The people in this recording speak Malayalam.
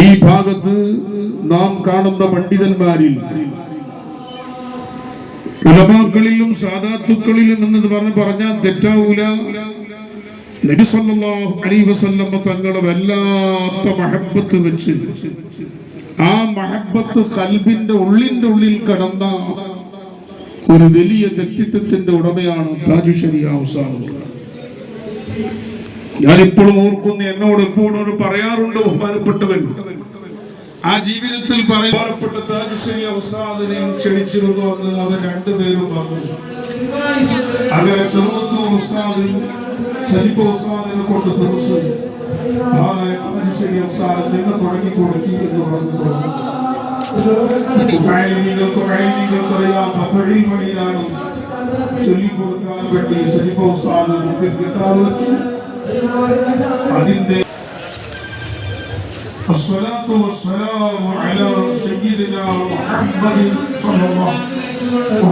ഈ ഭാഗത്ത് നാം കാണുന്ന പണ്ഡിതന്മാരിൽ ഉലമാക്കളിലും സാദാത്തുക്കളിലും എന്ന് പറഞ്ഞാൽ തെറ്റാവൂല. നബി സല്ലല്ലാഹു അലൈഹി വസല്ലം തങ്ങളെ വല്ലാത്ത മഹബ്ബത്ത് വെച്ച് ആ മഹബ്ബത്ത് ഖൽബിന്റെ ഉള്ളിൽ കടന്ന ഒരു വലിയ വ്യക്തിത്വത്തിന്റെ ഉടമയാണ് താജു ശരിയ ഉസ്താദ്. ഞാനിപ്പോഴും ഓർക്കുന്നു, എന്നോട് എപ്പോഴും പറയാറുണ്ട് ബഹുമാനപ്പെട്ടവൻ, ആ ജീവിതത്തിൽ പറയപ്പെട്ട താജു ശരിയ ഉസ്താദിനെ ക്ഷണിച്ചിരുന്നു എന്ന് അവർ രണ്ടുപേരും പറഞ്ഞു. അങ്ങനെ ചെറുപ്പത്തൂർ ഉസ്താദ് ഷരീഫ് ഉസ്താദിനെ കൊണ്ട് ദിവസം താജു ശരിയ ഉസ്താദ് നിങ്ങൾ തുടങ്ങി കൊടുക്കി എന്ന് പറഞ്ഞു. അറിയാം ചൊല്ലിക്കൊടുക്കാൻ വേണ്ടി ഷരീഫ് ഉസ്താദ് വെച്ചു. അതിന്റെ الصلاة والسلام على سيدنا محمد صلى الله عليه وسلم.